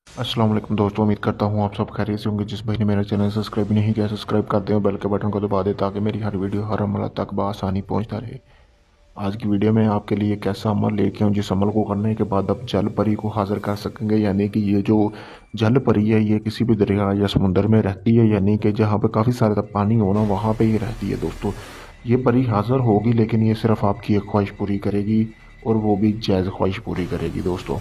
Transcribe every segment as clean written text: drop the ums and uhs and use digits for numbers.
अस्सलाम वालेकुम दोस्तों, उम्मीद करता हूँ आप सब खैरियत से होंगे। जिस भाई ने मेरा चैनल सब्सक्राइब नहीं किया, सब्सक्राइब कर दें और बेल के बटन को दबा दें ताकि मेरी हर वीडियो हर अमल तक बआसानी पहुँचता रहे। आज की वीडियो में आपके लिए एक ऐसा अमल लेके आऊँ जिस अमल को करने के बाद आप जल परी को हाजिर कर सकेंगे। यानी कि ये जो जल परी है ये किसी भी दरिया या समुंदर में रहती है, यानी कि जहाँ पे काफ़ी सारा पानी हो ना वहाँ पे ही रहती है दोस्तों। ये परी हाजिर होगी लेकिन ये सिर्फ आपकी एक ख्वाहिश पूरी करेगी, और वो भी जायज़ ख्वाहिश पूरी करेगी दोस्तों।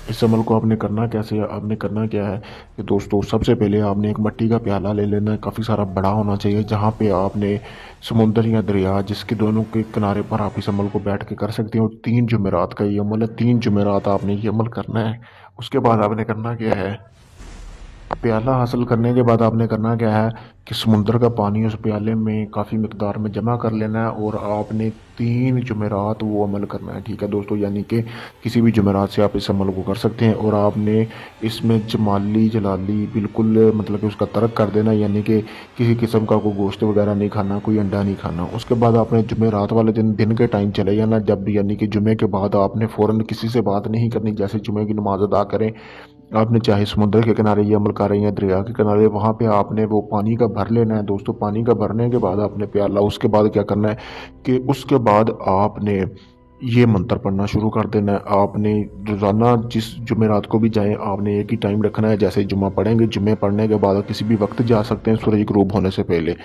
इस अमल को आपने करना कैसे है, आपने करना क्या है कि दोस्तों सबसे पहले आपने एक मिट्टी का प्याला ले लेना है, काफ़ी सारा बड़ा होना चाहिए, जहाँ पे आपने समुंदर या दरिया जिसके दोनों के किनारे पर आप इस अमल को बैठ के कर सकते हैं। और 3 जुमेरात का ये अमल है, 3 जुमेरात आपने ये अमल करना है। उसके बाद आपने करना क्या है, प्याला हासिल करने के बाद आपने करना क्या है कि समुंदर का पानी उस प्याले में काफ़ी मिकदार में जमा कर लेना है, और आपने 3 जुमेरात वो अमल करना है। ठीक है दोस्तों, यानी कि किसी भी जुमेरात से आप इस अमल को कर सकते हैं। और आपने इसमें जमाली जलाली बिल्कुल मतलब कि उसका तर्क कर देना, यानी कि किसी किस्म का कोई गोश्त वगैरह नहीं खाना, कोई अंडा नहीं खाना। उसके बाद आपने जुमेरात वाले दिन के टाइम चले जाना, जब यानी कि जुमे के बाद आपने फ़ौरन किसी से बात नहीं करनी। जैसे जुमे की नमाज अदा करें आपने, चाहे समुद्र के किनारे ये अमल कर रहे हैं दरिया के किनारे, वहाँ पे आपने वो पानी का भर लेना है दोस्तों। पानी का भरने के बाद आपने प्याला, उसके बाद क्या करना है कि उसके बाद आपने ये मंत्र पढ़ना शुरू कर देना है। आपने रोज़ाना जिस जुमेरात को भी जाएं आपने एक ही टाइम रखना है। जैसे जुम्मा पढ़ेंगे, जुम्मे पढ़ने के बाद किसी भी वक्त जा सकते हैं सूरज ग्रूब होने से पहले।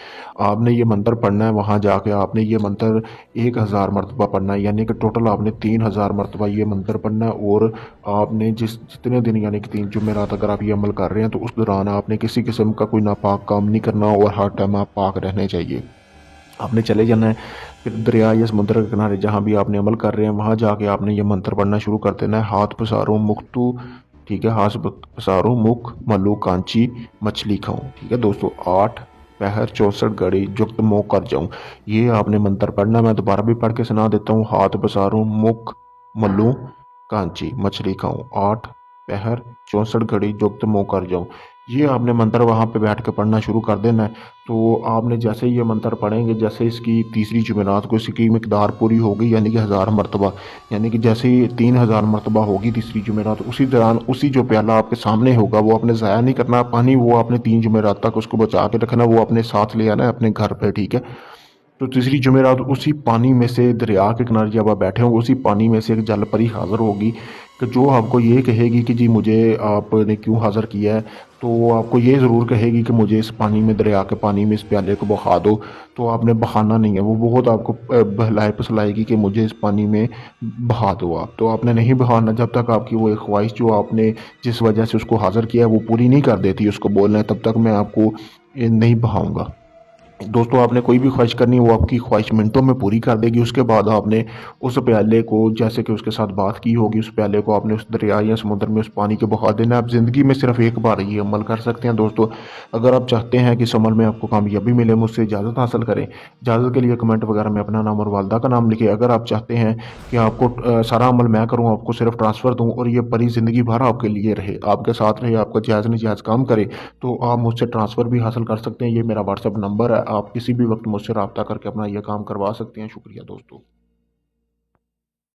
आपने ये मंत्र पढ़ना है, वहाँ जाके आपने ये मंत्र 1000 मरतबा पढ़ना है, यानी कि टोटल आपने 3000 मरतबा ये मंत्र पढ़ना है। और आपने जितने दिन यानी कि 3 जुमेरात अगर आप ये अमल कर रहे हैं तो उस दौरान आपने किसी किस्म का कोई नापाक काम नहीं करना, और हर टाइम आप पाक रहने चाहिए। आपने चले जाना है फिर दरिया या समुद्र के किनारे जहाँ भी आपने अमल कर रहे हैं वहाँ जाके आपने ये मंत्र पढ़ना शुरू कर देना है। हाथ पसारूं मुख तू, ठीक है, हाथ पसारूं मुख मल्लू कांची मछली खाऊं। ठीक है दोस्तों, 8 पहर 64 घड़ी जुक्त मोह कर जाऊं, ये आपने मंत्र पढ़ना। मैं दोबारा भी पढ़ के सुना देता हूँ। हाथ पसारूं मुख मल्लू कांची मछली खाऊं, 8 पहर 64 घड़ी जुक्त मोह कर जाऊं, ये आपने मंत्र वहाँ पे बैठ के पढ़ना शुरू कर देना है। तो आपने जैसे ही ये मंत्र पढ़ेंगे, जैसे इसकी तीसरी जुमेरात को इसकी मिकदार पूरी होगी, यानी कि 1000 मरतबा, यानी कि जैसे ही 3000 मरतबा होगी तीसरी जुमेरात, उसी दौरान उसी जो प्याला आपके सामने होगा वो आपने ज़ाया नहीं करना पानी, वो आपने 3 जुमेरात तक उसको बचा के रखना, वो अपने साथ ले आना है अपने घर पर। ठीक है, तो तीसरी जुमेरात उसी पानी में से, दरिया के किनारे जब आप बैठे होंगे उसी पानी में से एक जल परी हाज़िर होगी कि जो आपको ये कहेगी कि जी मुझे आपने क्यों हाज़िर किया है। तो वो आपको ये ज़रूर कहेगी कि मुझे इस पानी में, दरिया के पानी में इस प्याले को बहा दो। तो आपने बहाना नहीं है, वो बहुत आपको बहलाए फुसलाएगी कि मुझे इस पानी में बहा दो आप। तो आपने नहीं बहाना जब तक आपकी वो एक ख्वाहिश जो आपने जिस वजह से उसको हाज़िर किया है वो पूरी नहीं कर देती। उसको बोलना है तब तक मैं आपको ये नहीं बहाऊँगा। दोस्तों आपने कोई भी ख्वाहिश करनी है वो आपकी ख्वाहिश मिनटों में पूरी कर देगी। उसके बाद आपने उस प्याले को, जैसे कि उसके साथ बात की होगी, उस प्याले को आपने उस दरिया या समुद्र में उस पानी के बहा देना। आप ज़िंदगी में सिर्फ एक बार ये अमल कर सकते हैं दोस्तों। अगर आप चाहते हैं कि इस अमल में आपको कामयाबी मिले, मुझसे इजाज़त हासिल करें। इजाज़त के लिए कमेंट वगैरह में अपना नाम और वालदा का नाम लिखें। अगर आप चाहते हैं कि आपको सारा अमल मैं करूँ, आपको सिर्फ ट्रांसफ़र दूँ और ये परी ज़िंदगी भर आपके लिए रहे, आपके साथ रहे, आपका जायज़ नजायज़ काम करे, तो आप मुझसे ट्रांसफ़र भी हासिल कर सकते हैं। ये मेरा व्हाट्सअप नंबर है, आप किसी भी वक्त मुझसे रब्ता करके अपना यह काम करवा सकते हैं। शुक्रिया दोस्तों।